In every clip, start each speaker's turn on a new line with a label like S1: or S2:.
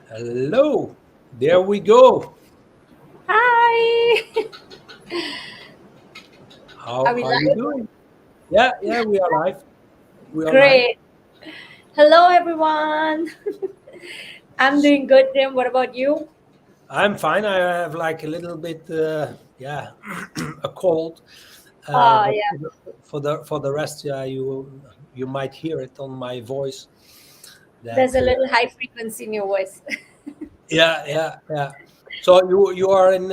S1: Hello, there we go.
S2: Hi. Are
S1: How
S2: we
S1: are you
S2: live?
S1: doing? Yeah, we are live. We are live.
S2: Great. Hello, everyone. I'm doing good, Jim. What about you?
S1: I'm fine. I have like a little bit, a cold. But
S2: Yeah,
S1: for the rest, yeah, you might hear it on my voice.
S2: there's
S1: That
S2: a little high frequency in your voice.
S1: yeah. So you are in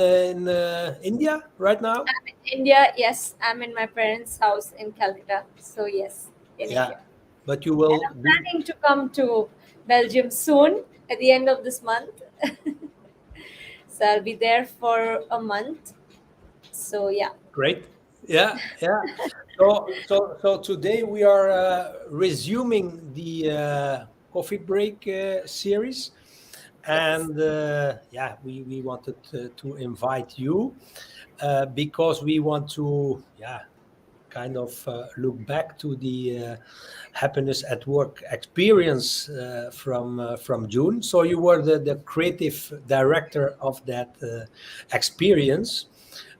S1: India right now?
S2: I'm in India. Yes, I'm in my parents' house in Calcutta. So, yes, in
S1: Yeah,
S2: India.
S1: but you
S2: And
S1: will
S2: I'm
S1: be
S2: planning to come to Belgium soon at the end of this month. So, I'll be there for a month. So, yeah.
S1: great. Yeah. So today we are resuming the coffee break series,
S2: Yes.
S1: and we wanted to invite you because we want to kind of look back to the happiness at work experience from June. So you were the creative director of that experience.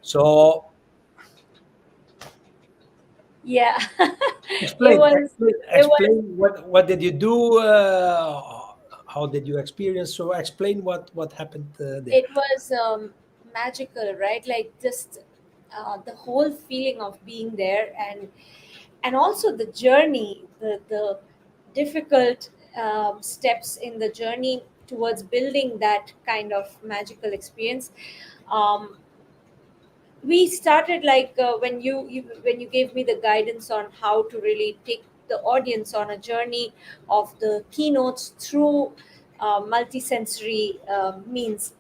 S1: So
S2: Yeah. it
S1: explain,
S2: was,
S1: explain,
S2: it was
S1: explain what did you do? How did you experience? So explain what happened there.
S2: it was magical, right? Like just the whole feeling of being there, and also the journey, the difficult steps in the journey towards building that kind of magical experience. um, we started like when you gave me the guidance on how to really take the audience on a journey of the keynotes through multisensory means.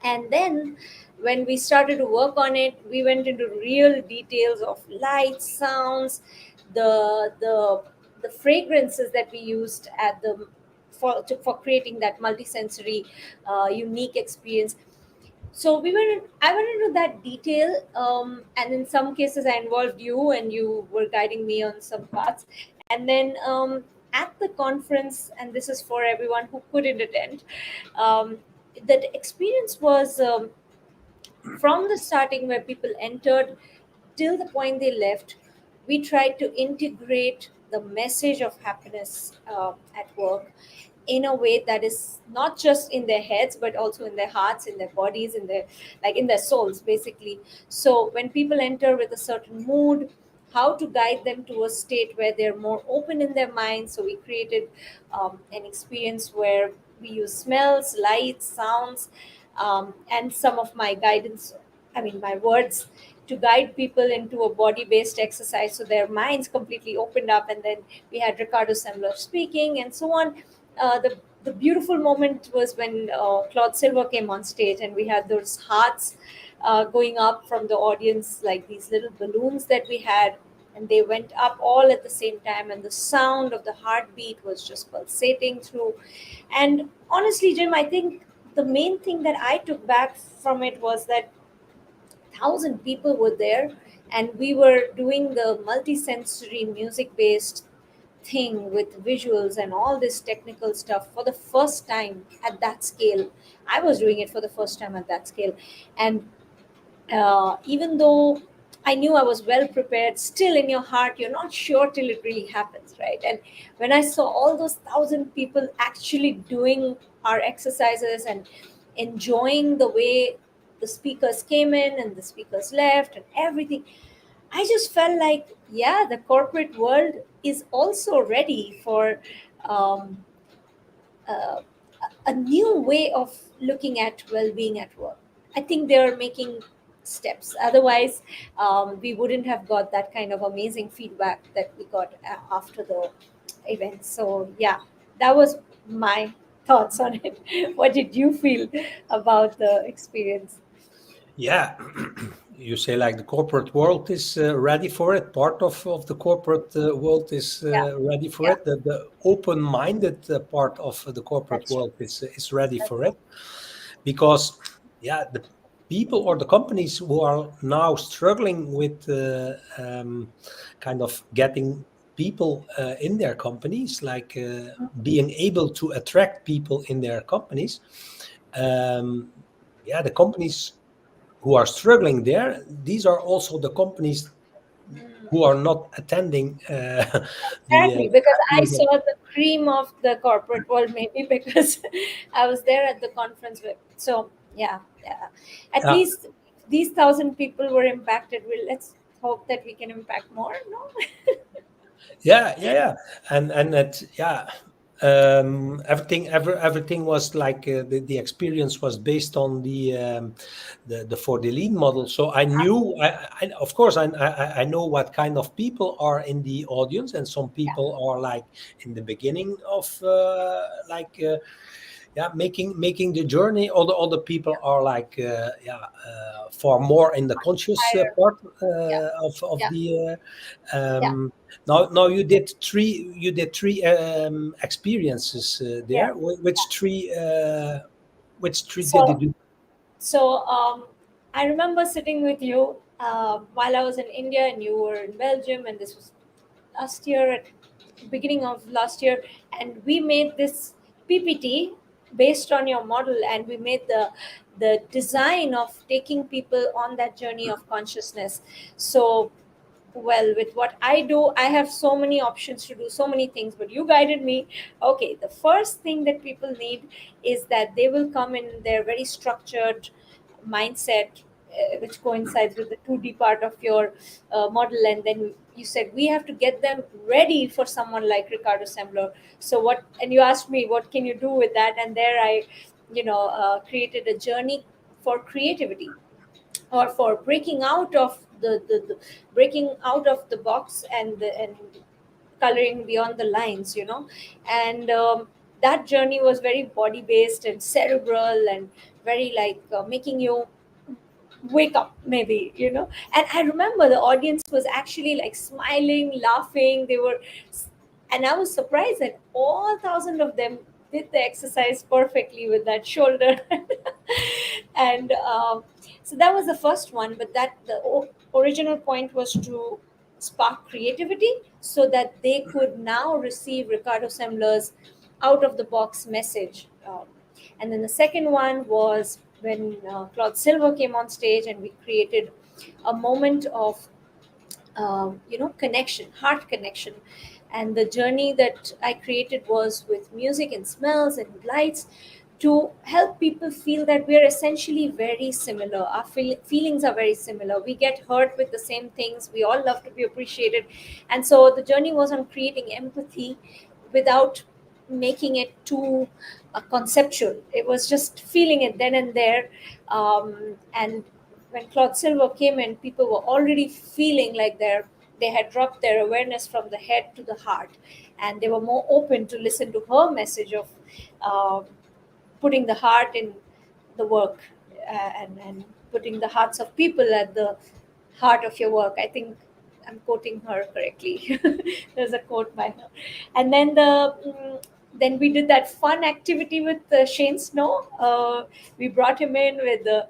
S2: And then when we started to work on it, we went into real details of lights, sounds, the the fragrances that we used at the for creating that multisensory unique experience. So I went into that detail, and in some cases I involved you, and you were guiding me on some parts. And then at the conference, and this is for everyone who couldn't attend, um, that experience was from the starting where people entered till the point they left. We tried to integrate the message of happiness at work in a way that is not just in their heads but also in their hearts, in their bodies, in their, like, in their souls basically. So when people enter with a certain mood, how to guide them to a state where they're more open in their minds. So we created an experience where we use smells, lights, sounds, and some of my guidance, I mean my words, to guide people into a body based exercise so their minds completely opened up. And then we had Ricardo Semler speaking and so on. The beautiful moment was when Claude Silver came on stage, and we had those hearts going up from the audience, like these little balloons that we had, and they went up all at the same time, and the sound of the heartbeat was just pulsating through. And honestly, Jim, I think the main thing that I took back from it was that 1,000 people were there, and we were doing the multi-sensory music based thing with visuals and all this technical stuff for the first time at that scale. I was doing it for the first time at that scale. And even though I knew I was well prepared, still in your heart, you're not sure till it really happens, right? And when I saw all those 1,000 people actually doing our exercises and enjoying the way the speakers came in and the speakers left and everything, I just felt like, yeah, the corporate world is also ready for um, uh, a new way of looking at well-being at work. I think they're making steps. Otherwise, we wouldn't have got that kind of amazing feedback that we got after the event. So yeah, that was my thoughts on it. What did you feel about the experience?
S1: Yeah, you say like the corporate world is ready for it. Part of the corporate world is
S2: Yeah,
S1: ready for
S2: yeah,
S1: it. The open-minded part of the corporate
S2: that's true.
S1: world is ready
S2: That's
S1: for it because the people or the companies who are now struggling with kind of getting people in their companies, like being able to attract people in their companies. The companies who are struggling there, these are also the companies who are not attending
S2: Exactly, because I
S1: the
S2: saw the cream of the corporate world, maybe because I was there at the conference. So yeah. At
S1: yeah.
S2: least these 1,000 people were impacted. Well, let's hope that we can impact more. No.
S1: Yeah. And that, everything was like the experience was based on the for the lead model. So I knew, I of course I know what kind of people are in the audience, and some
S2: Yeah,
S1: people are like in the beginning of making the journey. Other people are like far more in the conscious
S2: higher.
S1: part
S2: Yeah,
S1: of
S2: yeah,
S1: the
S2: yeah,
S1: now you did three experiences
S2: yeah.
S1: there. Which three did you
S2: So
S1: do?
S2: I remember sitting with you while I was in India and you were in Belgium, and this was last year, at beginning of last year, and we made this PPT based on your model, and we made the design of taking people on that journey of consciousness. So, well, with what I do, I have so many options to do so many things, but you guided me. Okay, the first thing that people need is that they will come in their very structured mindset, which coincides with the 2D part of your model. And then you said we have to get them ready for someone like Ricardo Semler. So what, and you asked me what can you do with that, and there I created a journey for creativity, or for breaking out of the breaking out of the box, and coloring beyond the lines, and that journey was very body based and cerebral, and very like making you wake up, maybe, and I remember the audience was actually like smiling, laughing. They were, and I was surprised that all 1,000 of them did the exercise perfectly with that shoulder. And so that was the first one, but that original point was to spark creativity so that they could now receive Ricardo Semler's out of the box message. And then the second one was when Claude Silver came on stage, and we created a moment of connection, heart connection. And the journey that I created was with music and smells and lights, to help people feel that we are essentially very similar. Our feelings are very similar. We get hurt with the same things. We all love to be appreciated. And so the journey was on creating empathy without making it too conceptual. It was just feeling it then and there. And when Claude Silver came in, people were already feeling like they had dropped their awareness from the head to the heart, and they were more open to listen to her message of uh, putting the heart in the work, and putting the hearts of people at the heart of your work. I think I'm quoting her correctly. There's a quote by her. And then then we did that fun activity with Shane Snow. We brought him in with a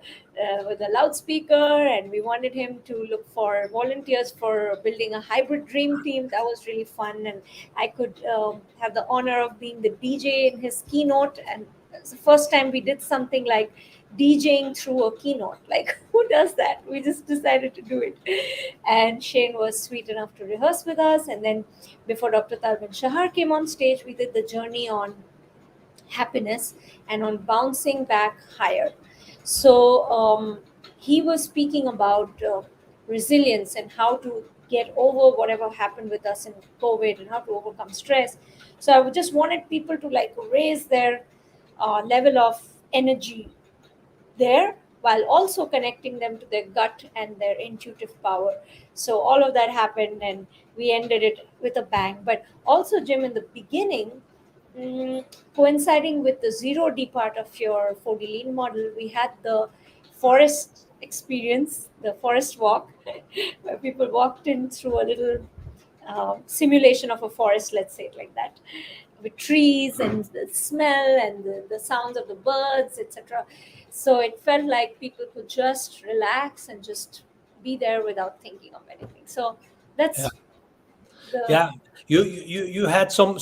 S2: loudspeaker, and we wanted him to look for volunteers for building a hybrid dream team. That was really fun, and I could have the honor of being the DJ in his keynote. And it's the first time we did something like DJing through a keynote. Like, who does that? We just decided to do it. And Shane was sweet enough to rehearse with us. And then before Dr. Talvin Shahar came on stage, we did the journey on happiness and on bouncing back higher. So he was speaking about resilience and how to get over whatever happened with us in COVID, and how to overcome stress. So I just wanted people to like raise their level of energy there, while also connecting them to their gut and their intuitive power. So all of that happened, and we ended it with a bang. But also, Jim, in the beginning, mm, coinciding with the 0D part of your 4D lean model, we had the forest experience, the forest walk, where people walked in through a little simulation of a forest, let's say it like that, with trees and the smell and the sounds of the birds, etc. So it felt like people could just relax and just be there without thinking of anything. So
S1: Yeah.
S2: that's
S1: Yeah, you had some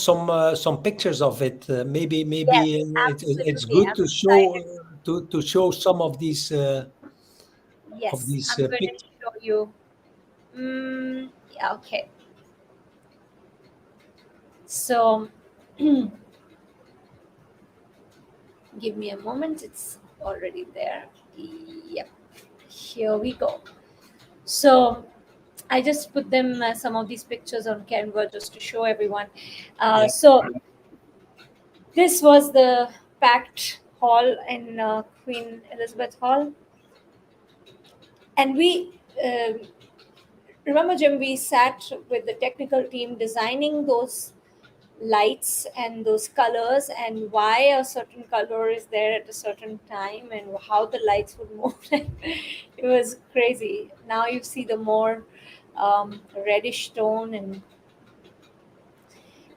S1: pictures of it. Maybe
S2: Yes,
S1: it's
S2: absolutely.
S1: good
S2: I'm
S1: to show
S2: excited.
S1: to show some of these
S2: Yes, I'm going to
S1: pictures.
S2: show you. Yeah, okay. So, give me a moment. It's already there. Yep. Here we go. So, I just put them some of these pictures on Canva just to show everyone.
S1: Yeah,
S2: So, this was the packed hall in Queen Elizabeth Hall, and we remember, Jim, we sat with the technical team designing those lights and those colors and why a certain color is there at a certain time and how the lights would move. It was crazy. Now you see the more reddish tone, and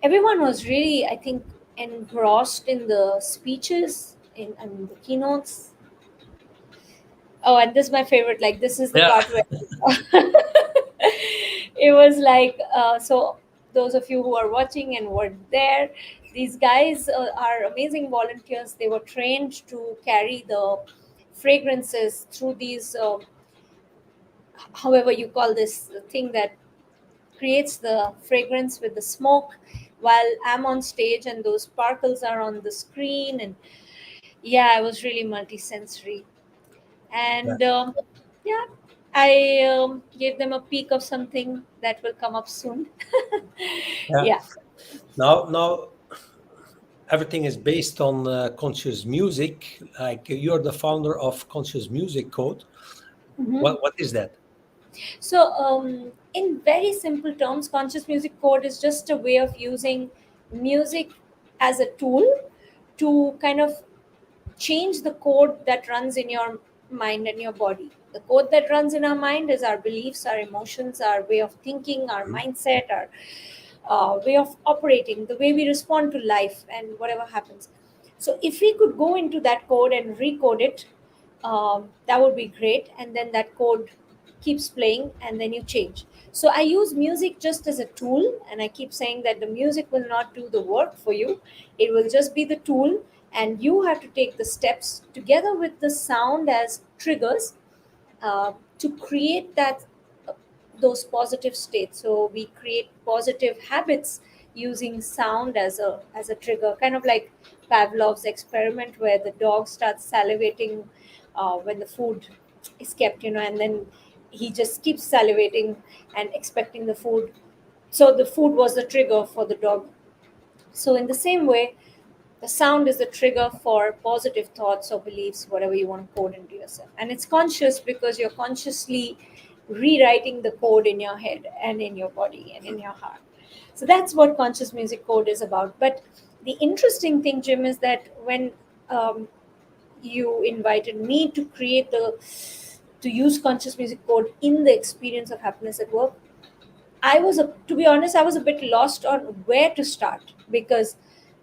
S2: everyone was really, I think, engrossed in the speeches and the keynotes. Oh, and this is my favorite. Like, this is the
S1: yeah,
S2: part where it was like, so those of you who are watching and were there, these guys are amazing volunteers. They were trained to carry the fragrances through these, however you call this thing that creates the fragrance with the smoke, while I'm on stage and those sparkles are on the screen. And yeah, it was really multisensory.
S1: yeah,
S2: And yeah, I gave them a peek of something that will come up soon.
S1: yeah.
S2: Yeah.
S1: Now everything is based on conscious music. Like you're the founder of Conscious Music Code.
S2: Mhm.
S1: What is that?
S2: So, in very simple terms, conscious music code is just a way of using music as a tool to kind of change the code that runs in your mind and your body. The code that runs in our mind is our beliefs, our emotions, our way of thinking, our
S1: Mhm.
S2: mindset, our way of operating, the way we respond to life and whatever happens. So, if we could go into that code and recode it, that would be great. And then that code keeps playing and then you change. So, I use music just as a tool, and I keep saying that the music will not do the work for you, it will just be the tool, and you have to take the steps together with the sound as triggers to create that those positive states. So we create positive habits using sound as a trigger, kind of like Pavlov's experiment where the dog starts salivating when the food is kept, and then he just keeps salivating and expecting the food. So the food was the trigger for the dog. So in the same way, the sound is the trigger for positive thoughts or beliefs, whatever you want to code into yourself. And it's conscious because you're consciously rewriting the code in your head and in your body and in your heart. So that's what conscious music code is about. But the interesting thing, Jim, is that when um, you invited me to to use conscious music code in the experience of happiness at work, to be honest, I was a bit lost on where to start, because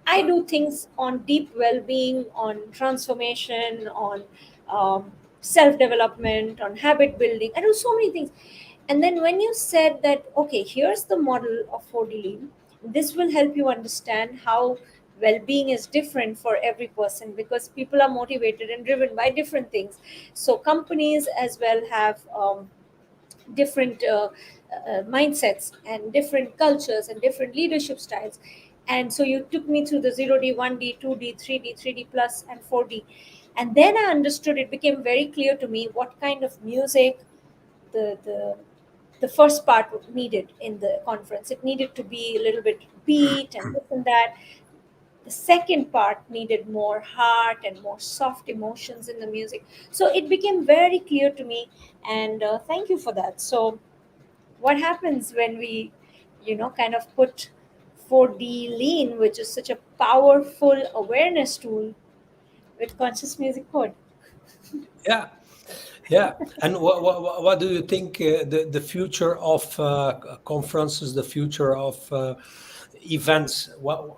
S2: I do things on deep well-being, on transformation, on self-development, on habit building. I do so many things. And then when you said that, okay, here's the model of 4D Lean, this will help you understand how well-being is different for every person, because people are motivated and driven by different things. So companies as well have different mindsets and different cultures and different leadership styles. And so you took me through the 0D, 1D, 2D, 3D, 3D plus, and 4D. And then I understood, it became very clear to me what kind of music the the the first part needed in the conference. It needed to be a little bit beat and this and that. The second part needed more heart and more soft emotions in the music. So it became very clear to me, and thank you for that. So what happens when we kind of put 4D lean, which is such a powerful awareness tool, with conscious music code?
S1: Yeah, yeah. And what do you think the future of conferences, the future of events? What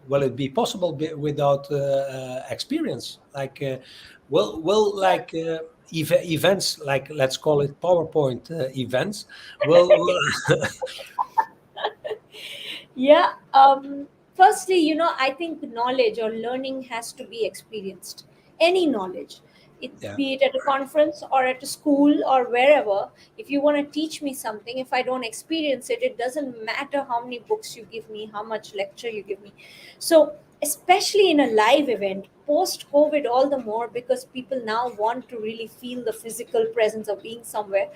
S1: will it be possible without experience? Like, will like events, like let's call it PowerPoint events, will
S2: Yeah. Firstly, I think knowledge or learning has to be experienced. Any knowledge,
S1: Yeah.
S2: be it at a conference or at a school or wherever. If you want to teach me something, if I don't experience it, it doesn't matter how many books you give me, how much lecture you give me. So, especially in a live event, post COVID, all the more because people now want to really feel the physical presence of being somewhere.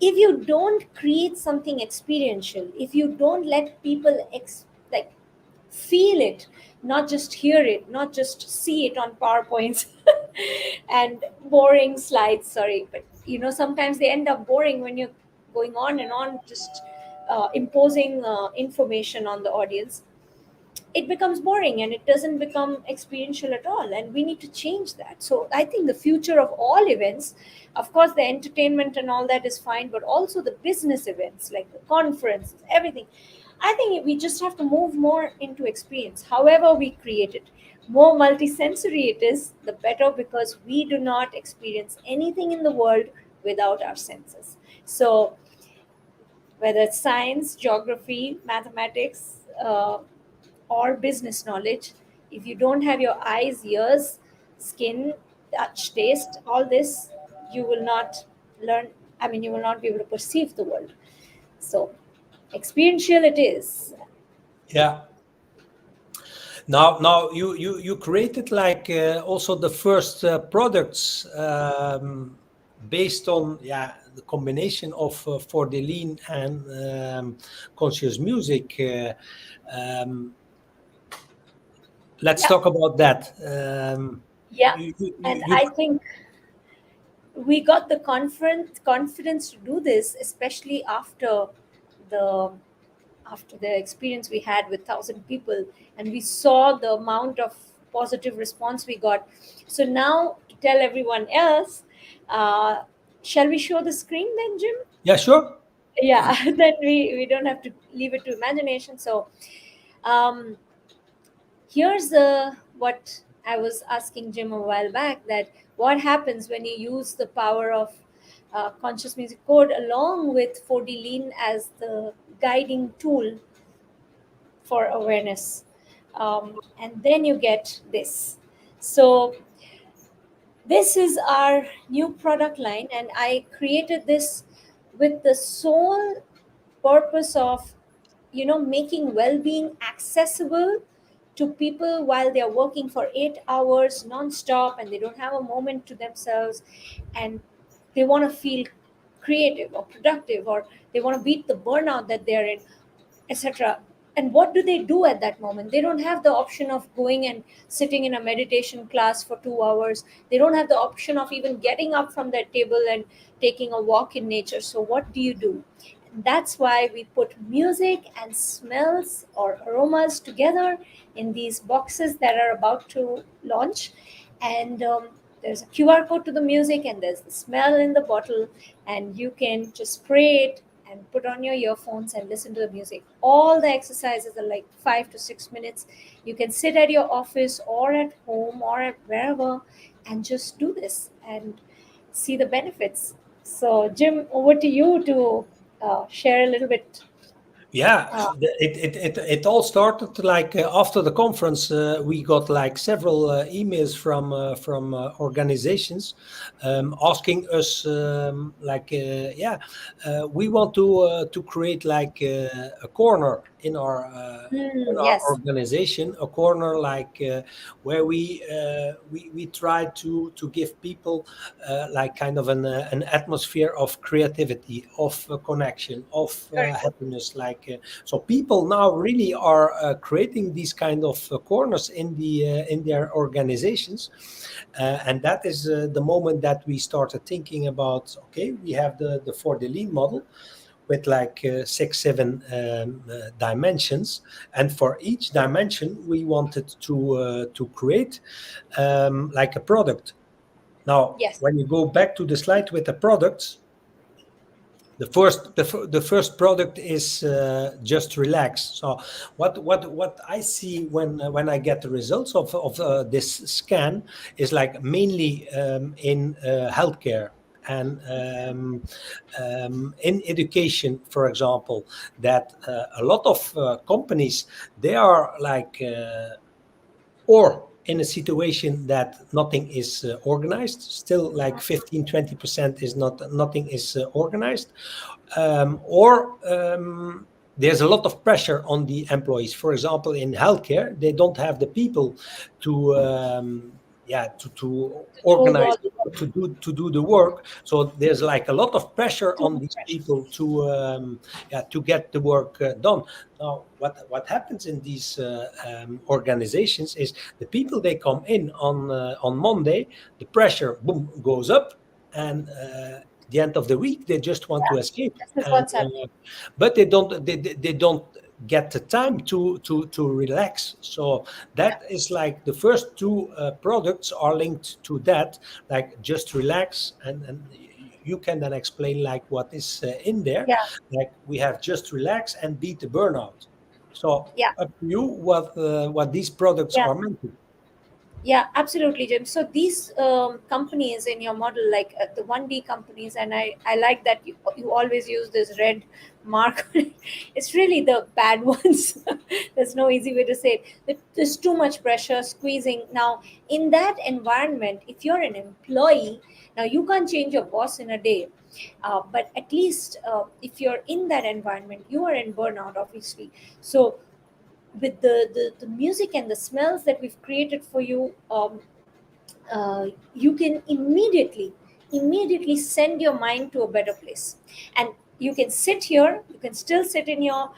S2: If you don't create something experiential, if you don't let people like feel it, not just hear it, not just see it on powerpoints and boring slides, sorry, but sometimes they end up boring when you're going on and on, just imposing information on the audience. It becomes boring and it doesn't become experiential at all, and we need to change that. So I think the future of all events, of course the entertainment and all that is fine, but also the business events like the conferences, everything, I think we just have to move more into experience. However we create it, more multisensory it is, the better, because we do not experience anything in the world without our senses. So whether it's science, geography, mathematics, or business knowledge, if you don't have your eyes, ears, skin, touch, taste, all this, you will not learn. I mean, you will not be able to perceive the world. So, experiential it is.
S1: Yeah. Now you created like also the first products based on the combination of Fordelin and conscious music. Let's
S2: Yeah,
S1: talk about that.
S2: yeah.
S1: You, you,
S2: And
S1: you,
S2: I think we got the confidence to do this, especially the after the experience we had with 1,000 people, and we saw the amount of positive response we got. So now to tell everyone else, uh, shall we show the screen then, Jim?
S1: yeah, sure.
S2: Yeah. Then we don't have to leave it to imagination. So um, here's what I was asking Jim a while back, that what happens when you use the power of conscious music code along with 4D lean as the guiding tool for awareness. And then you get this. So this is our new product line, and I created this with the sole purpose of making well-being accessible to people while they're working for 8 hours non-stop and they don't have a moment to themselves, and they want to feel creative or productive, or they want to beat the burnout that they're in, etc. And what do they do at that moment? They don't have the option of going and sitting in a meditation class for 2 hours. They don't have the option of even getting up from their table and taking a walk in nature. So what do you do? That's why we put music and smells or aromas together in these boxes that are about to launch. And there's a QR code to the music, and there's the smell in the bottle, and you can just spray it and put on your earphones and listen to the music. All the exercises are like 5 to 6 minutes. You can sit at your office or at home or at wherever and just do this and see the benefits. So, Jim, over to you to share a little bit.
S1: Yeah,
S2: Uh,
S1: it all started like after the conference. We got like several emails from organizations asking us we want to create like a corner in our
S2: yes,
S1: organization, a corner like where we try to give people like kind of an atmosphere of creativity, of connection, of
S2: correct.
S1: happiness. Like so, people now really are creating these kind of corners in their organizations, and that is the moment that we started thinking about. Okay, we have the 4D lean model with like 6, 7 dimensions, and for each dimension we wanted to create like a product. Now
S2: Yes,
S1: when you go back to the slide with the products, the first product is just relax. So what I see when I get the results of this scan is like mainly in healthcare, And in education, for example, that a lot of companies, they are like or in a situation that nothing is organized, still like 15-20% is nothing is organized, or there's a lot of pressure on the employees. For example, in healthcare, they don't have the people to to
S2: Do
S1: organize,
S2: all the work.
S1: to do the work. So there's like a lot of pressure
S2: Too
S1: on
S2: much
S1: these
S2: pressure.
S1: people to get the work done. Now, what happens in these organizations is the people, they come in on Monday, the pressure boom goes up, and the end of the week they just want to
S2: Yeah,
S1: escape,
S2: this is
S1: and
S2: what's happening.
S1: but they don't get the time to relax. So
S2: Yeah,
S1: that is like the first two products are linked to that, like just relax, and you can then explain like what is in there.
S2: yeah,
S1: Like we have just relax and beat the burnout. So
S2: yeah,
S1: up to you what these products
S2: yeah.
S1: are meant to.
S2: Yeah, absolutely, Jim. So these companies in your model, like the 1D companies, and I like that you always use this red mark. It's really the bad ones. There's no easy way to say it. There's too much pressure, squeezing. Now, in that environment, if you're an employee, now you can't change your boss in a day. But at least if you're in that environment, you are in burnout, obviously. So with the music and the smells that we've created for you, you can immediately send your mind to a better place. And you can sit here, you can still sit in your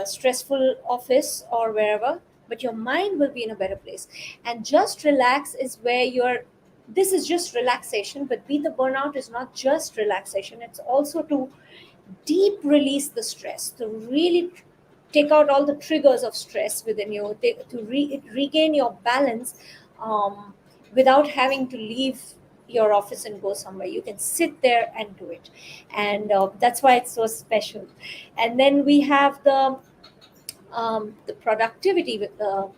S2: stressful office or wherever, but your mind will be in a better place. And just relax is where you're, this is just relaxation, but be the burnout is not just relaxation, it's also to deep release the stress, to really take out all the triggers of stress within you, to regain your balance, um, without having to leave your office and go somewhere. You can sit there and do it. And that's why it's so special. And then we have the productivity with the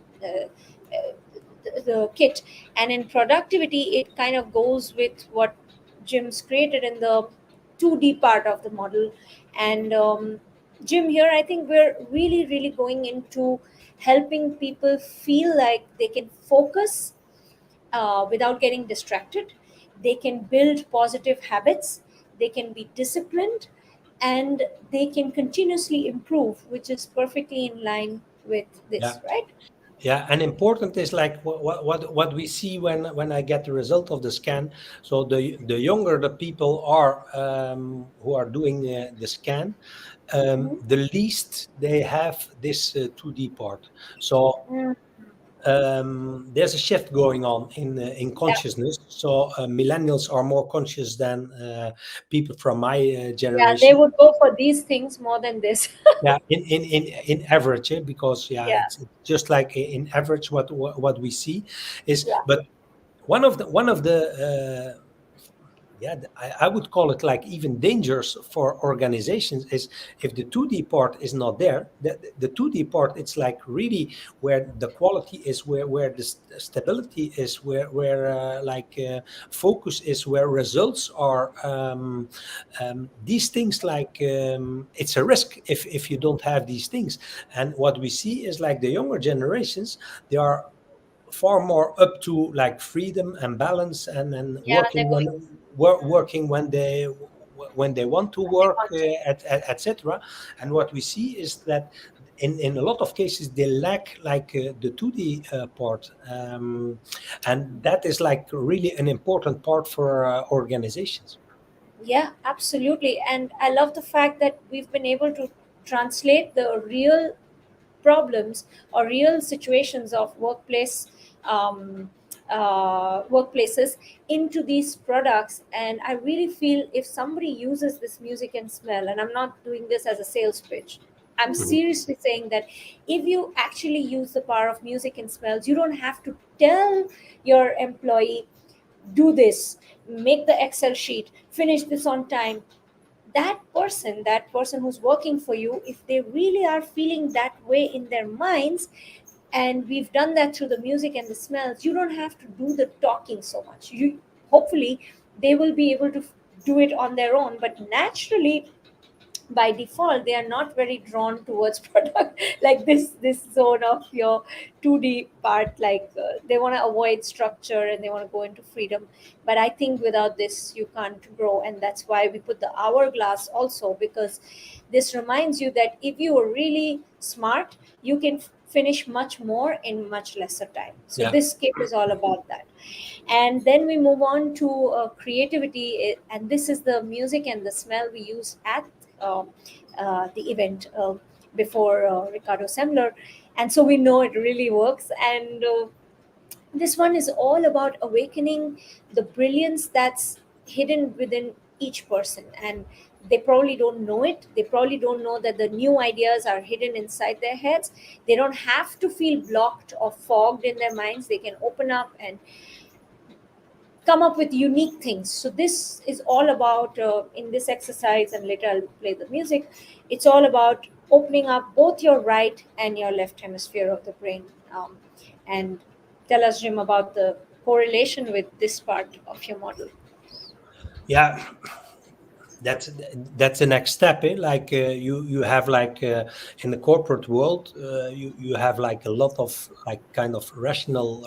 S2: kit. And in productivity, it kind of goes with what Jim's created in the 2D part of the model. And Jim, here I think we're really going into helping people feel like they can focus without getting distracted. They can build positive habits, they can be disciplined, and they can continuously improve, which is perfectly in line with
S1: Yeah.
S2: this, right?
S1: Yeah, and important is like what we see when I get the result of the scan. So the younger the people are who are doing the scan,
S2: Mhm.
S1: the least they have this 2D part. So
S2: Mm,
S1: there's a shift going on in
S2: yeah,
S1: consciousness. So millennials are more conscious than people from my
S2: yeah, they
S1: generation.
S2: would go for these things more than this.
S1: Yeah, in average, because yeah,
S2: Yeah,
S1: it's just like in average what we see is.
S2: yeah,
S1: But one of the I would call it like even dangers for organizations is if the 2D part is not there. The 2D part, it's like really where the quality is, where the stability is, where focus is, where results are. These things like it's a risk if you don't have these things. And what we see is like the younger generations, they are far more up to like freedom and balance, and
S2: yeah, they're
S1: working
S2: going
S1: working when they want to
S2: when they
S1: work,
S2: want to.
S1: etc. And what we see is that in a lot of cases they lack like the 2D part, and that is like really an important part for organizations.
S2: Yeah, absolutely. And I love the fact that we've been able to translate the real problems or real situations of um, workplaces into these products. And I really feel if somebody uses this music and smell, and I'm not doing this as a sales pitch, I'm
S1: Mhm.
S2: seriously saying that if you actually use the power of music and smells, you don't have to tell your employee, do this, make the Excel sheet, finish this on time. That person who's working for you, if they really are feeling that way in their minds, and we've done that through the music and the smells, you don't have to do the talking so much. You hopefully they will be able to do it on their own. But naturally, by default, they are not very drawn towards product, like this zone of your 2D part. Like they want to avoid structure and they want to go into freedom. But I think without this you can't grow, and that's why we put the hourglass also, because this reminds you that if you are really smart, you can finish much more in much lesser time. So
S1: Yeah.
S2: this skip is all about that. And then we move on to creativity, and this is the music and the smell we use at uh, the event before Ricardo Semler, and so we know it really works. And this one is all about awakening the brilliance that's hidden within each person, and they probably don't know it. They probably don't know that the new ideas are hidden inside their heads. They don't have to feel blocked or fogged in their minds. They can open up and come up with unique things. So this is all about in this exercise, and later I'll play the music. It's all about opening up both your right and your left hemisphere of the brain. And tell us, Jim, about the correlation with this part of your model.
S1: Yeah, that's the next step. Like you have like in the corporate world, you have like a lot of like kind of rational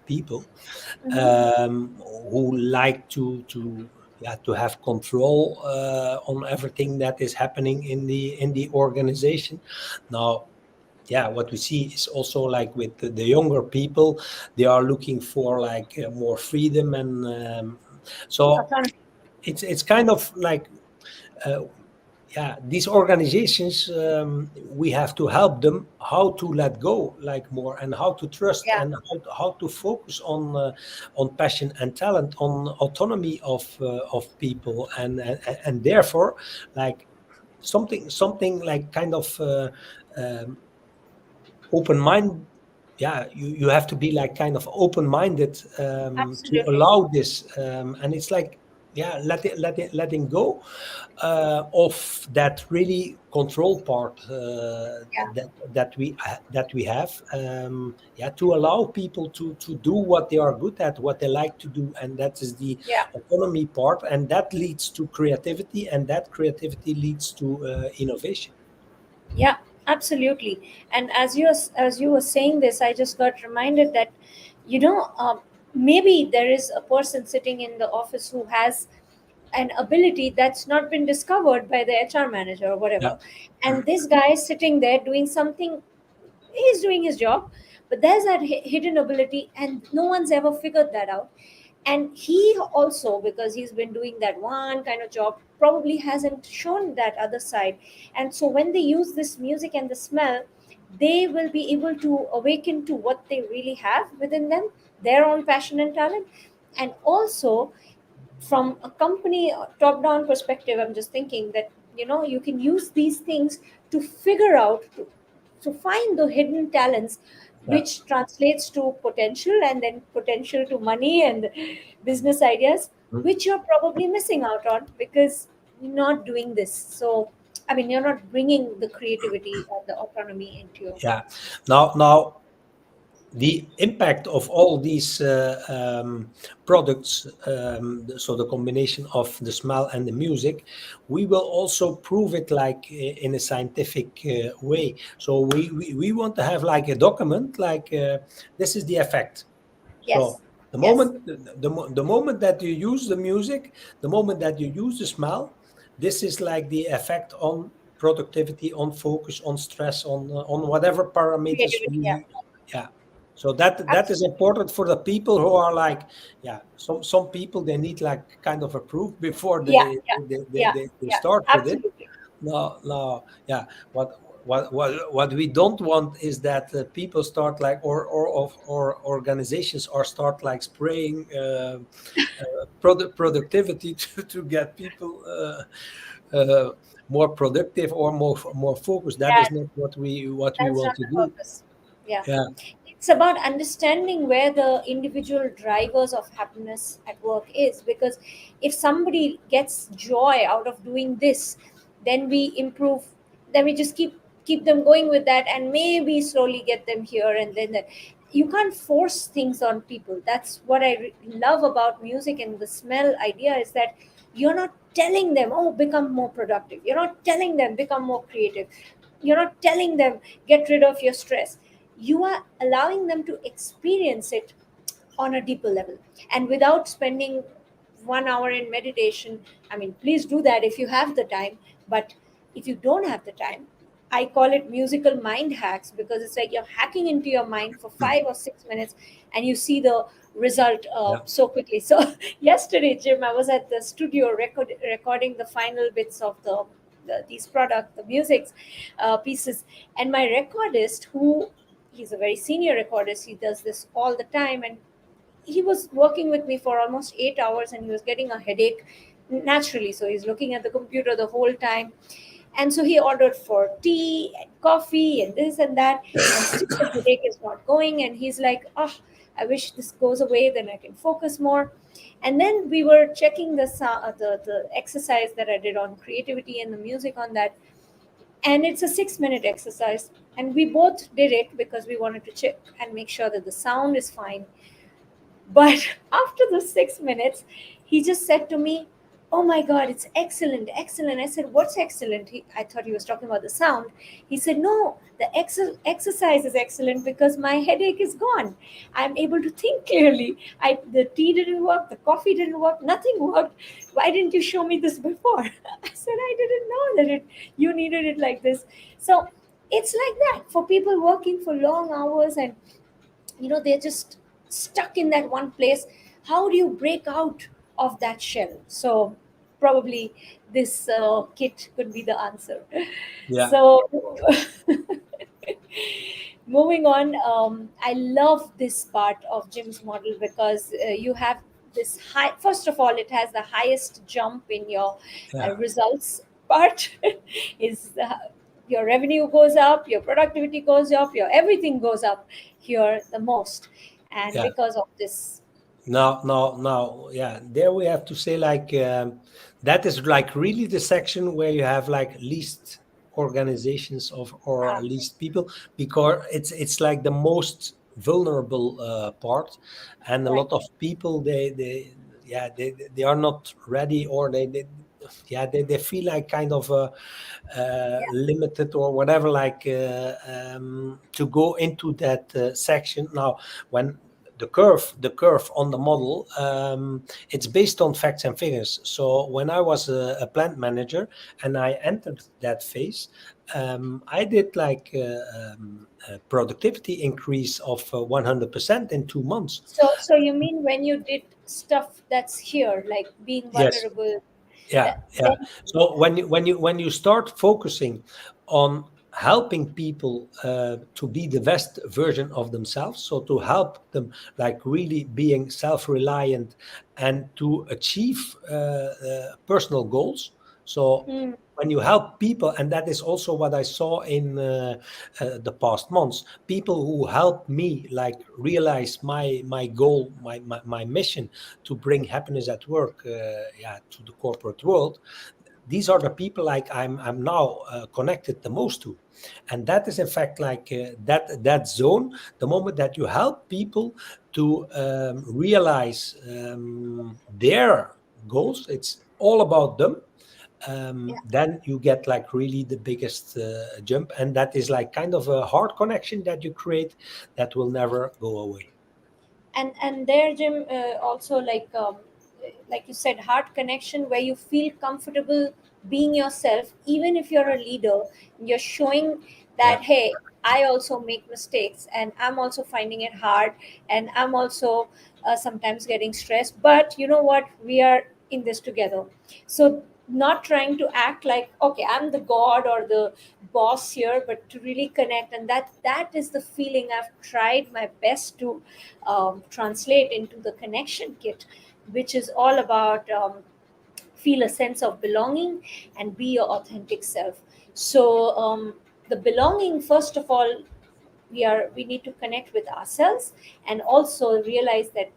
S1: people
S2: Mm-hmm.
S1: who like to yeah, to have control on everything that is happening in the organization. Now, yeah, what we see is also like with the younger people, they are looking for like more freedom, and so
S2: Autonomy.
S1: it's kind of like uh, yeah, these organizations, we have to help them how to let go like more, and how to trust,
S2: Yeah.
S1: and how to focus on passion and talent, on autonomy of people, and therefore like something like kind of um, open mind. Yeah, you have to be like kind of open minded to
S2: Absolutely.
S1: allow this, and it's like, yeah, letting go of that really control part
S2: Yeah.
S1: that we have, yeah, to allow people to do what they are good at, what they like to do, and that is the
S2: Yeah.
S1: autonomy part, and that leads to creativity, and that creativity leads to innovation.
S2: Yeah, absolutely. And as you were saying this, I just got reminded that, you know, maybe there is a person sitting in the office who has an ability that's not been discovered by the HR manager or
S1: Yeah.
S2: whatever, and this guy is sitting there doing something. He's doing his job, but there's that hidden ability, and no one's ever figured that out. And he also, because he's been doing that one kind of job, probably hasn't shown that other side. And so when they use this music and the smell, they will be able to awaken to what they really have within them, their own passion and talent. And also, from a company top down perspective, I'm just thinking that, you know, you can use these things to figure out, to find the hidden talents,
S1: Yeah.
S2: which translates to potential, and then potential to money and business ideas,
S1: Mm.
S2: which you're probably missing out on because you're not doing this. So I mean, you're not bringing the creativity or the autonomy into your.
S1: Yeah. Now the impact of all these products, so the combination of the smell and the music, we will also prove it like in a scientific way. So we want to have like a document like this is the effect.
S2: Yes.
S1: So the
S2: Yes.
S1: moment the moment that you use the music, the moment that you use the smell, this is like the effect on productivity, on focus, on stress, on whatever parameters
S2: Creativity. Yeah.
S1: we, yeah. So that is
S2: Absolutely.
S1: important for the people who are like, yeah, some people they need like kind of a proof before
S2: Yeah. Yeah. Yeah.
S1: they
S2: Yeah.
S1: start with it.
S2: Absolutely.
S1: No, yeah. What we don't want is that people start like, or organizations are start like spraying productivity to get people more productive or more focused. That is
S2: Yeah.
S1: not what we
S2: That's
S1: want
S2: not
S1: to
S2: the
S1: do.
S2: purpose. Yeah.
S1: Yeah,
S2: It's about understanding where the individual drivers of happiness at work is, because if somebody gets joy out of doing this, then we improve, then we just keep them going with that, and maybe slowly get them here, and then you can't force things on people. That's what I love about music and the smell idea, is that you're not telling them, oh, become more productive. You're not telling them, become more creative. You're not telling them, get rid of your stress. You are allowing them to experience it on a deeper level, and without spending 1 hour in meditation. I mean, please do that if you have the time. But if you don't have the time, I call it musical mind hacks, because it's like you're hacking into your mind for 5 or 6 minutes, and you see the result
S1: Yeah.
S2: so quickly. So yesterday, Jim, I was at the studio recording the final bits of these the music pieces, and my recordist, who he's a very senior recordist, he does this all the time, and he was working with me for almost 8 hours, and he was getting a headache naturally. So he's looking at the computer the whole time. And so he ordered for tea and coffee and this and that, and still the headache is not going. And he's like, oh, I wish this goes away, then I can focus more. And then we were checking the exercise that I did on creativity and the music on that. And it's a 6 minute exercise. And we both did it because we wanted to check and make sure that the sound is fine. But after the 6 minutes, he just said to me, oh my God, it's excellent, excellent. I said, what's excellent? I thought he was talking about the sound. He said, no, the exercise is excellent because my headache is gone. I'm able to think clearly. The tea didn't work, the coffee didn't work, nothing worked. Why didn't you show me this before? I said, I didn't know that you needed it like this. So it's like that for people working for long hours, and they're just stuck in that one place. How do you break out of that shell? So probably this kit could be the answer.
S1: Yeah.
S2: So moving on, I love this part of Jim's model, because you have this high. First of all, it has the highest jump in your
S1: Yeah.
S2: results part. Is your revenue goes up, your productivity goes up, your everything goes up here the most, and
S1: Yeah.
S2: because of this.
S1: Now, yeah, there we have to say, like, that is like really the section where you have like least organizations of or
S2: Ah,
S1: least people, because it's like the most vulnerable part, and a
S2: right.
S1: lot of people, they are not ready, or they feel like kind of
S2: Yeah.
S1: limited or whatever, like to go into that section. Now, when the curve on the model, it's based on facts and figures. So when I was a plant manager and I entered that phase, I did like a productivity increase of 100% in 2 months.
S2: So you mean when you did stuff that's here, like being
S1: Yes.
S2: vulnerable,
S1: Yeah,
S2: that
S1: yeah.
S2: then.
S1: So when you start focusing on helping people to be the best version of themselves, so to help them like really being self-reliant and to achieve personal goals. So
S2: Hmm,
S1: when you help people, and that is also what I saw in the past months, people who help me like realize my goal, my mission to bring happiness at work, to the corporate world. These are the people like I'm now connected the most to, and that is in fact like that zone. The moment that you help people to realize their goals, it's all about them.
S2: yeah.
S1: Then you get like really the biggest jump, and that is like kind of a heart connection that you create that will never go away.
S2: And there, Jim, also like you said, heart connection, where you feel comfortable being yourself, even if you're a leader. You're showing
S1: Yeah,
S2: that, hey, I also make mistakes, and I'm also finding it hard, and I'm also sometimes getting stressed, but you know what, we are in this together. So not trying to act like, okay, I'm the god or the boss here, but to really connect. And that is the feeling I've tried my best to translate into the connection kit, which is all about feel a sense of belonging and be your authentic self. So the belonging, first of all, we need to connect with ourselves, and also realize that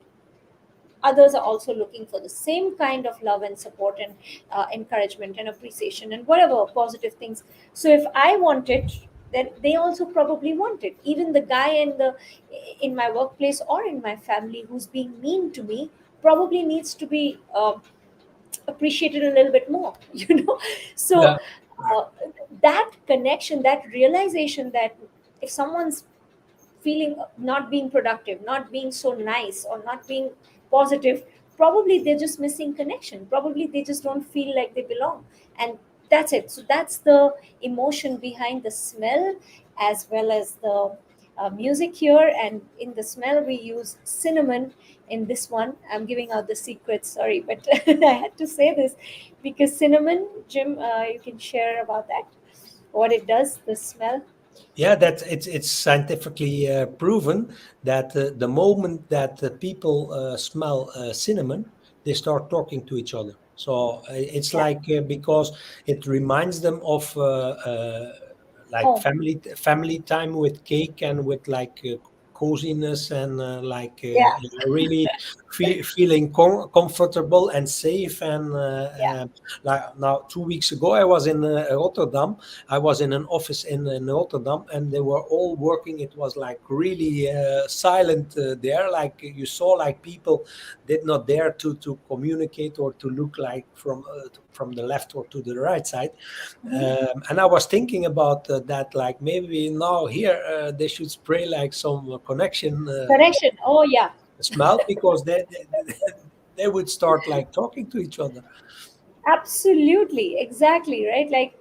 S2: others are also looking for the same kind of love and support and encouragement and appreciation and whatever positive things. So if I want it, then they also probably want it. Even the guy in my workplace or in my family who's being mean to me probably needs to be appreciated a little bit more.
S1: Yeah.
S2: So uh, that connection, that realization that if someone's feeling not being productive, not being so nice, or not being positive, probably they're just missing connection. Probably they just don't feel like they belong. And that's it. So that's the emotion behind the smell, as well as the music here. And in the smell, we use cinnamon. In this one, I'm giving out the secret, sorry, but I had to say this because cinnamon, Jim, you can share about that, what it does, the smell.
S1: Yeah, that it's scientifically proven that the moment that people smell cinnamon, they start talking to each other. So it's
S2: Yeah.
S1: like because it reminds them of like
S2: Home.
S1: family time with cake and with like coziness and like
S2: Yeah.
S1: really feeling comfortable and safe and
S2: Yeah.
S1: like now 2 weeks ago I was in Rotterdam. I was in an office in Rotterdam, and they were all working. It was like really silent there. Like you saw, like people did not dare to communicate or to look like from the left or to the right side.
S2: Mhm.
S1: And I was thinking about that. Like maybe now here they should spray like some connection
S2: Connection. Oh, yeah.
S1: smell because they would start like talking to each other.
S2: Absolutely. Exactly. Right. Like,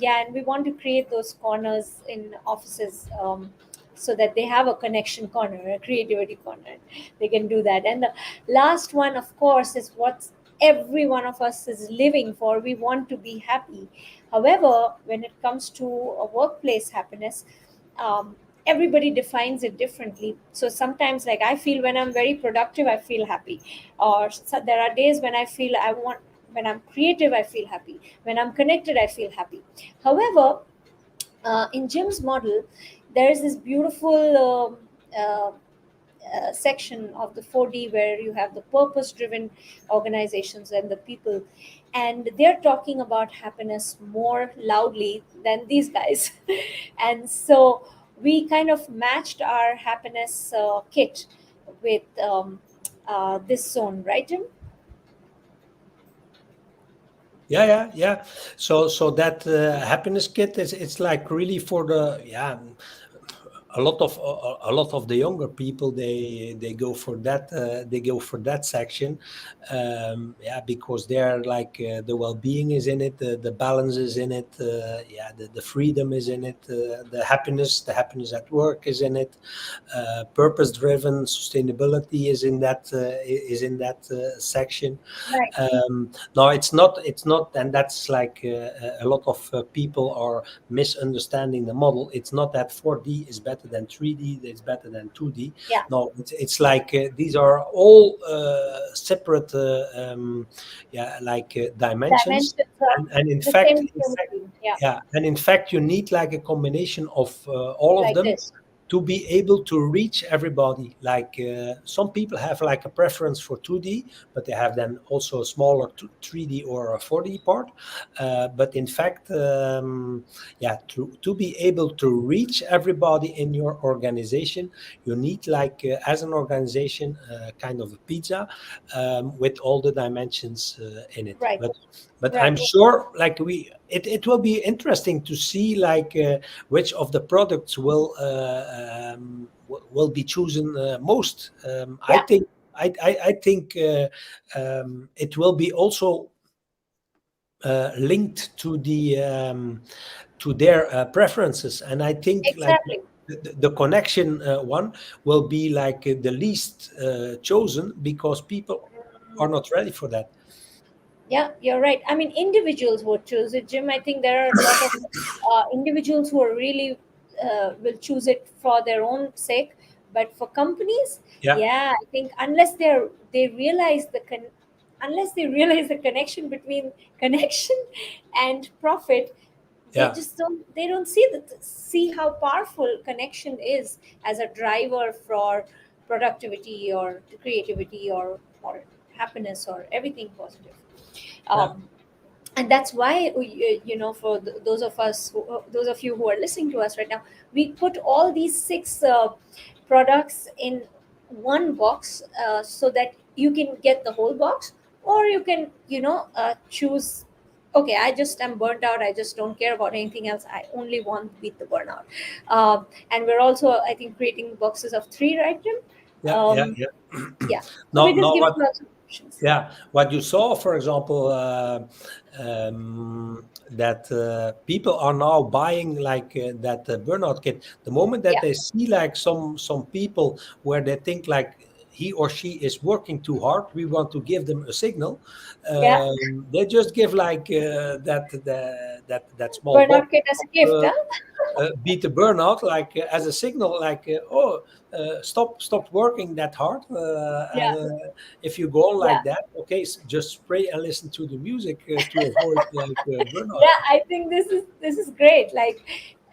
S2: yeah, and we want to create those corners in offices, so that they have a connection corner, a creativity corner. They can do that. And the last one, of course, is what every one of us is living for. We want to be happy. However, when it comes to a workplace happiness, everybody defines it differently. So sometimes, like, I feel when I'm very productive, I feel happy. Or so there are days when I feel I want, when I'm creative, I feel happy. When I'm connected, I feel happy. However, in Jim's model, there is this beautiful section of the 4D where you have the purpose driven organizations and the people, and they're talking about happiness more loudly than these guys. And so we kind of matched our happiness kit with this zone, right, Jim?
S1: Yeah. So that happiness kit is it's like really for the a lot of the younger people they go for that section because they're like the well-being is in it, the balance is in it, the freedom is in it, the happiness at work is in it, purpose driven sustainability is in that section.
S2: Right.
S1: No, it's not, and that's like a lot of people are misunderstanding the model. It's not that 4D is better than 3D, it's better than 2D.
S2: Yeah.
S1: No, it's like these are all separate dimensions.
S2: Dimensions of
S1: And in
S2: the
S1: fact,
S2: same human being. Yeah.
S1: yeah, and in fact, you need like a combination of all of
S2: Like
S1: them
S2: this.
S1: to be able to reach everybody. Like some people have like a preference for 2D, but they have then also a smaller 3D or a 4D part. But in fact, to be able to reach everybody in your organization, you need like as an organization kind of a pizza with all the dimensions in it.
S2: Right.
S1: But I'm
S2: Right.
S1: sure like it will be interesting to see like which of the products will be chosen most. I
S2: Yeah.
S1: think I think it will be also linked to their preferences, and I think like
S2: Exactly.
S1: the connection one will be like the least chosen because people are not ready for that.
S2: Yeah, you're right. I mean, individuals would choose it, Jim. I think there are a lot of individuals who are really will choose it for their own sake. But for companies,
S1: Yeah,
S2: yeah, I think they realize unless they realize the connection between connection and profit,
S1: yeah.
S2: they don't see how powerful connection is as a driver for productivity or creativity or happiness or everything positive.
S1: Yeah.
S2: um, And that's why for those of us those of you who are listening to us right now, we put all these six products in one box, so that you can get the whole box, or you can choose, okay, I just am burnt out, I just don't care about anything else, I only want to beat the burnout. And we're also, I think, creating boxes of three, right, Jim?
S1: Yeah, yeah,
S2: um,
S1: yeah.
S2: yeah, so we're
S1: No,
S2: just
S1: no.
S2: giving
S1: What?
S2: lots of options.
S1: Yeah, what you saw, for example, that people are now buying like that burnout kit. The moment that
S2: Yeah,
S1: they see like some people where they think like he or she is working too hard, we want to give them a signal.
S2: yeah.
S1: They just give like that small box
S2: Burnout kit as a
S1: of
S2: gift, huh?
S1: beat the burnout like as a signal like stop working that hard
S2: Yeah,
S1: and if you go on
S2: yeah.
S1: like that, okay, just spray and listen to the music to avoid like burnout.
S2: Yeah, I think this is great. Like,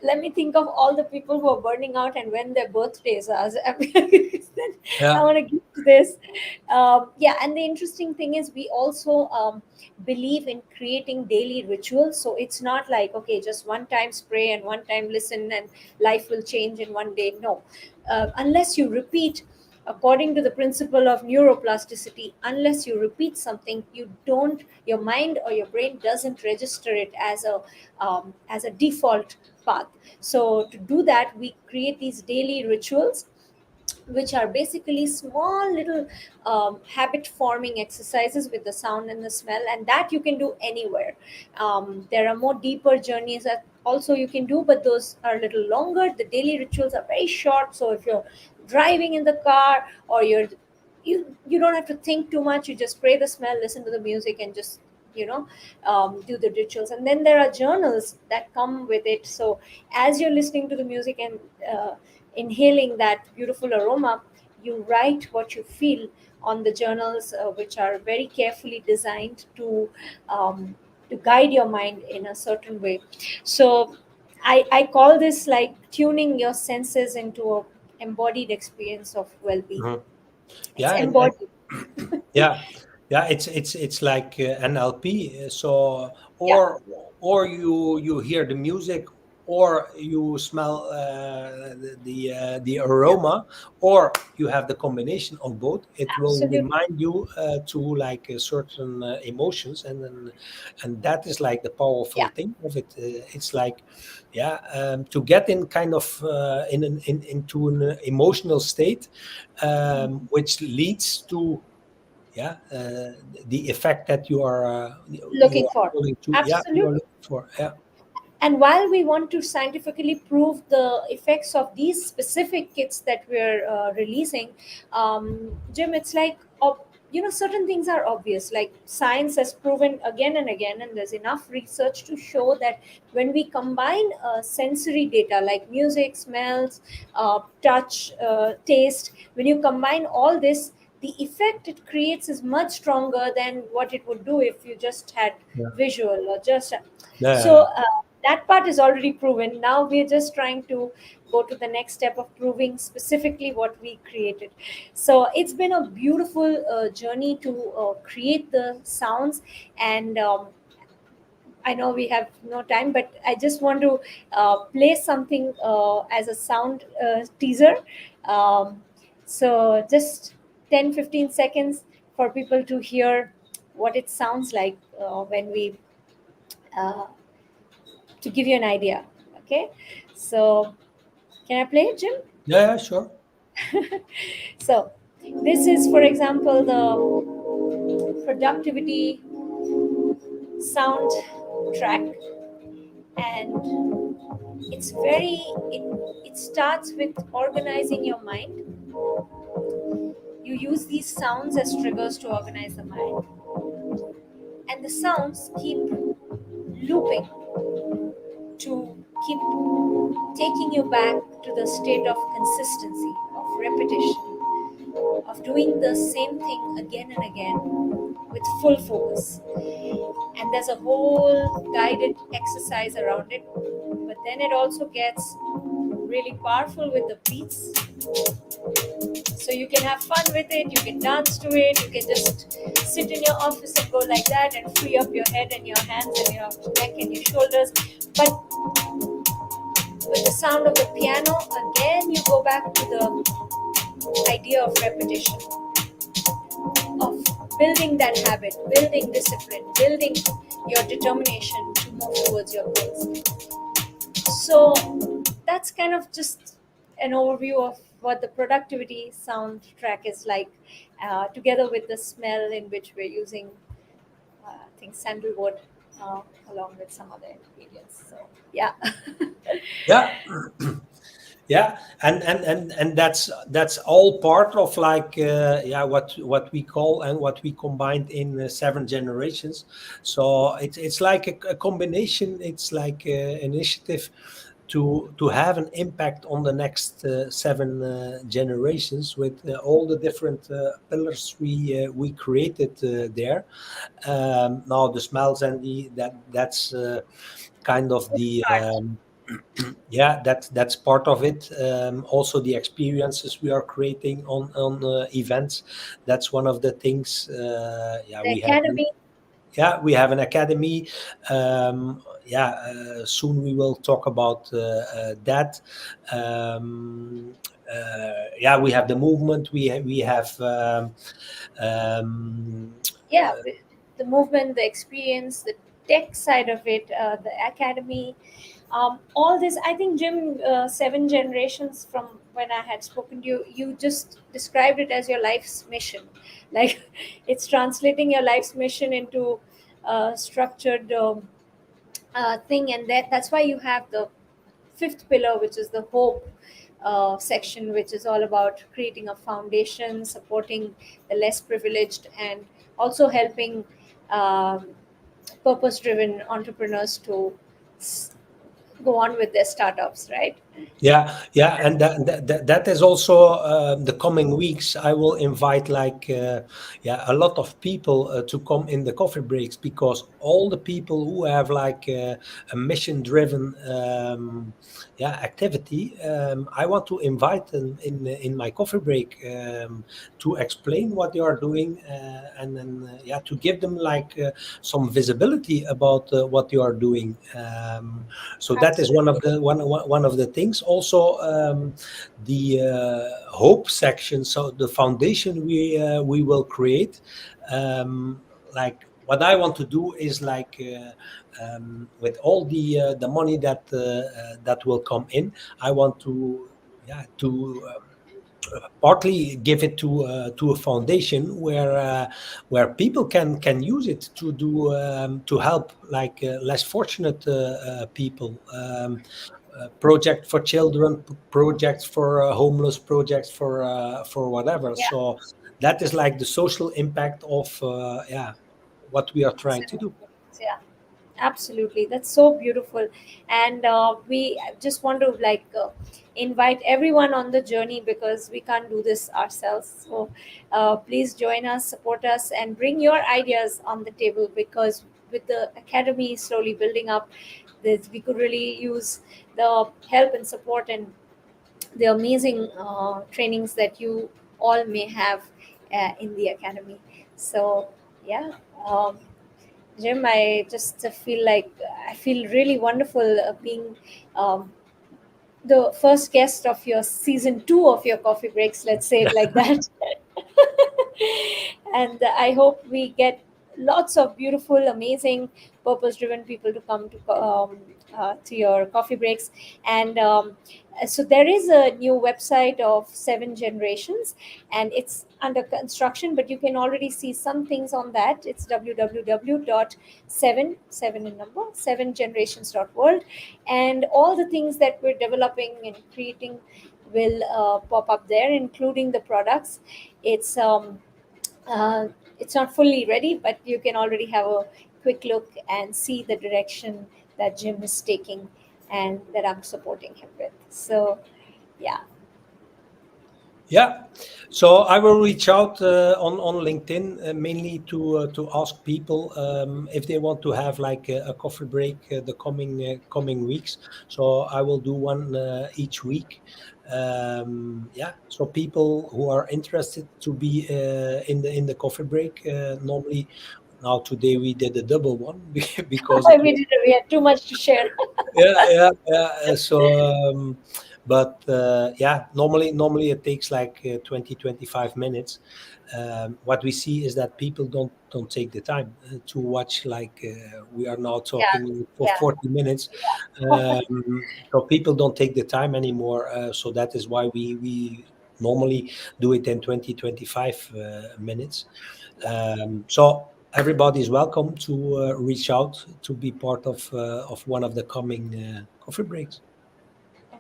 S2: let me think of all the people who are burning out and when their birthdays are. Then I
S1: Yeah.
S2: want to give this. Yeah, and the interesting thing is, we also believe in creating daily rituals. So it's not like, okay, just one time spray and one time listen and life will change in one day. No, unless you repeat, according to the principle of neuroplasticity, unless you repeat something, you don't, your mind or your brain doesn't register it as a default path. So to do that, we create these daily rituals, which are basically small little habit forming exercises with the sound and the smell, and that you can do anywhere. There are more deeper journeys that also you can do, but those are a little longer. The daily rituals are very short, so if you're driving in the car, or you don't have to think too much, you just spray the smell, listen to the music, and just do the rituals. And then there are journals that come with it. So as you're listening to the music and inhaling that beautiful aroma, you write what you feel on the journals, which are very carefully designed to guide your mind in a certain way. So I call this like tuning your senses into a embodied experience of well-being.
S1: Mhm.
S2: It's
S1: Yeah, and
S2: embodied.
S1: yeah, yeah, it's like NLP. So
S2: Yeah,
S1: or you hear the music, or you smell the aroma, or you have the combination of both. It will
S2: absolutely.
S1: remind you to like certain emotions, and that is like the powerful
S2: Yeah.
S1: thing of it. It's like, yeah, to get in kind of into an emotional state, which leads to, yeah, the effect that you
S2: Looking
S1: are
S2: for.
S1: willing to, yeah, you are
S2: Absolutely.
S1: looking for, yeah.
S2: And while we want to scientifically prove the effects of these specific kits that we're releasing, Jim, it's like, certain things are obvious. Like, science has proven again and again, and there's enough research to show that when we combine sensory data like music, smells, touch, taste, when you combine all this, the effect it creates is much stronger than what it would do if you just had
S1: Yeah,
S2: visual or just. So
S1: yeah,
S2: that part is already proven. Now we're just trying to go to the next step of proving specifically what we created. So it's been a beautiful journey to create the sounds. And I know we have no time, but I just want to play something as a sound teaser. Um, so just 10-15 seconds for people to hear what it sounds like when we uh, to give you an idea. Okay, so can I play it, Jim?
S1: yeah, sure.
S2: So this is, for example, the productivity sound track, and it starts with organizing your mind. You use these sounds as triggers to organize the mind, and the sounds keep looping to keep taking you back to the state of consistency, of repetition, of doing the same thing again and again with full focus. And there's a whole guided exercise around it, but then it also gets really powerful with the beats. So you can have fun with it, you can dance to it, you can just sit in your office and go like that and free up your head and your hands and your neck and your shoulders. But with the sound of the piano, again you go back to the idea of repetition, of building that habit, building discipline, building your determination to move towards your goals. So that's kind of just an overview of what the productivity soundtrack is like, together with the smell in which we're using, I think, sandalwood, along with some other ingredients. So yeah.
S1: Yeah. Yeah, and that's all part of like what we call and what we combined in 7 generations. So it's like a combination. It's like an initiative to have an impact on the next 7 generations with all the different pillars we created there. Now the smells and that's kind of the yeah, that's part of it. Also the experiences we are creating on events, that's one of the things. Yeah,
S2: The academy.
S1: we have an academy. Soon we will talk about that. Yeah, we have the movement, we have
S2: Yeah, the movement, the experience, the tech side of it, the academy, all this. I think, Jim, 7 generations from when I had spoken to you, you just described it as your life's mission. Like, it's translating your life's mission into a structured thing, and that's why you have the fifth pillar, which is the hope section, which is all about creating a foundation, supporting the less privileged, and also helping purpose driven entrepreneurs to s- go on with their startups, right?
S1: yeah, and that is also the coming weeks. I will invite like a lot of people to come in the coffee breaks, because all the people who have like a mission driven activity, I want to invite them in my coffee break, to explain what they are doing, and then to give them like some visibility about what they are doing. So that is
S2: Absolutely.
S1: one of the things. Also, the hope section. So the foundation we will create. Like what I want to do is like with all the money that will come in, I want to partly give it to a foundation where people can use it to do to help like less fortunate people. Project for children, projects for homeless, projects for whatever.
S2: Yeah.
S1: So that is like the social impact of what we are trying to do.
S2: Yeah, absolutely. That's so beautiful. And we just want to like invite everyone on the journey, because we can't do this ourselves. So please join us, support us, and bring your ideas on the table, because with the academy slowly building up, this, we could really use the help and support and the amazing trainings that you all may have in the academy. So yeah. Jim, I just feel like I feel really wonderful being um, the first guest of your season 2 of your coffee breaks. Let's say it like that. And I hope we get lots of beautiful, amazing, purpose-driven people to come to your coffee breaks. And so there is a new website of 7 generations, and it's under construction, but you can already see some things on that. It's www.7 in number 7generations.world, and all the things that we're developing and creating will pop up there, including the products. It's it's not fully ready, but you can already have a quick look and see the direction that Jim is taking and that I'm supporting him with. So, yeah.
S1: Yeah, so I will reach out on LinkedIn mainly to ask people if they want to have like a coffee break the coming weeks. So I will do one each week. Yeah, so people who are interested to be in the coffee break normally. Now today we did a double one because it
S2: we
S1: was,
S2: did. We had too much to share.
S1: yeah. But yeah, normally it takes like 20, 25 minutes. What we see is that people don't take the time to watch. Like we are now
S2: Yeah,
S1: talking for
S2: yeah.
S1: 40 minutes, so people don't take the time anymore. So that is why we normally do it in 20, 25 minutes. So everybody is welcome to reach out to be part of one of the coming coffee breaks.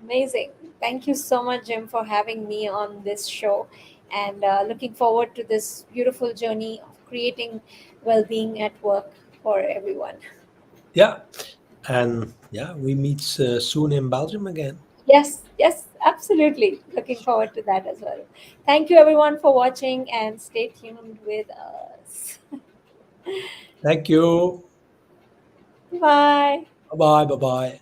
S2: Amazing. Thank you so much, Jim, for having me on this show, and looking forward to this beautiful journey of creating well-being at work for everyone.
S1: Yeah, and yeah, we meet soon in Belgium again.
S2: Yes, yes, absolutely. Looking forward to that as well. Thank you, everyone, for watching, and stay tuned with us.
S1: Thank you.
S2: Bye.
S1: Bye bye. Bye bye.